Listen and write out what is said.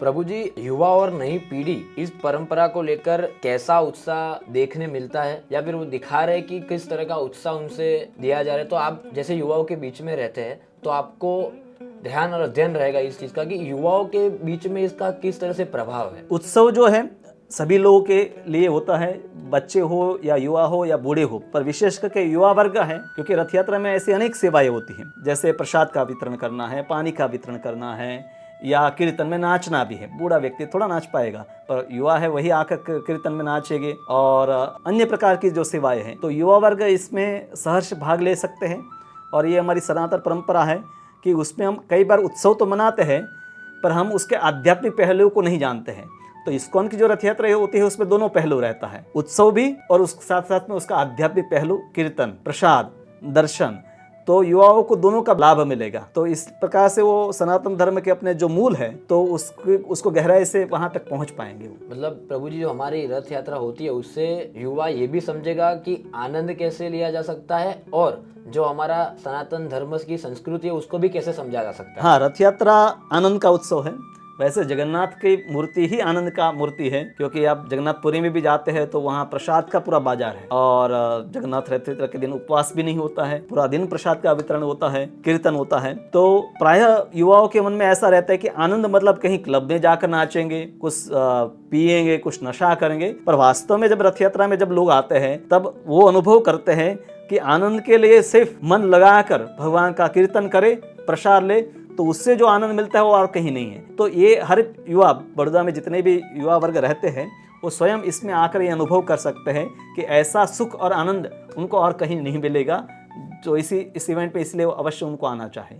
प्रभु जी, युवा और नई पीढ़ी इस परंपरा को लेकर कैसा उत्साह देखने मिलता है, या फिर वो दिखा रहे कि किस तरह का उत्साह उनसे दिया जा रहा है? तो आप जैसे युवाओं के बीच में रहते हैं तो आपको ध्यान और अध्ययन रहेगा इस चीज का कि युवाओं के बीच में इसका किस तरह से प्रभाव है। उत्सव जो है सभी लोगों के लिए होता है, बच्चे हो या युवा हो या बूढ़े हो, पर विशेष करके युवा वर्ग है, क्योंकि रथ यात्रा में ऐसी अनेक सेवाएं होती हैं, जैसे प्रसाद का वितरण करना है, पानी का वितरण करना है, या कीर्तन में नाचना भी है। बूढ़ा व्यक्ति थोड़ा नाच पाएगा, पर युवा है वही आकर कीर्तन में नाचेंगे, और अन्य प्रकार की जो सेवाएं हैं, तो युवा वर्ग इसमें सहर्ष भाग ले सकते हैं। और ये हमारी सनातन परंपरा है कि उसमें हम कई बार उत्सव तो मनाते हैं, पर हम उसके आध्यात्मिक पहलुओं को नहीं जानते हैं। तो इस्कॉन की जो रथ यात्रा होती है उसमें दोनों पहलू रहता है, उत्सव भी और उस साथ साथ में उसका आध्यात्मिक पहलू, कीर्तन, प्रसाद, दर्शन। तो युवाओं को दोनों का लाभ मिलेगा। तो इस प्रकार से वो सनातन धर्म के अपने जो मूल है तो उसको गहराई से वहां तक पहुंच पाएंगे वो। मतलब प्रभु जी, जो हमारी रथ यात्रा होती है उससे युवा ये भी समझेगा कि आनंद कैसे लिया जा सकता है, और जो हमारा सनातन धर्म की संस्कृति है उसको भी कैसे समझा जा सकता है। हाँ, रथ यात्रा आनंद का उत्सव है। वैसे जगन्नाथ की मूर्ति ही आनंद का मूर्ति है, क्योंकि आप जगन्नाथपुरी में भी जाते हैं तो वहाँ प्रसाद का पूरा बाजार है, और जगन्नाथ रथ यात्रा के दिन उपवास भी नहीं होता है, पूरा दिन प्रसाद का वितरण होता है, कीर्तन होता है। तो प्रायः युवाओं के मन में ऐसा रहता है कि आनंद मतलब कहीं क्लब में जाकर नाचेंगे, कुछ पिएंगे, कुछ नशा करेंगे। पर वास्तव में जब रथ यात्रा में जब लोग आते हैं तब वो अनुभव करते हैं कि आनंद के लिए सिर्फ मन लगाकर भगवान का कीर्तन करे, प्रसाद ले, तो उससे जो आनंद मिलता है वो और कहीं नहीं है। तो ये हर युवा, बड़ौदा में जितने भी युवा वर्ग रहते हैं वो स्वयं इसमें आकर ये अनुभव कर सकते हैं कि ऐसा सुख और आनंद उनको और कहीं नहीं मिलेगा। जो इस इवेंट पे इसलिए अवश्य उनको आना चाहिए।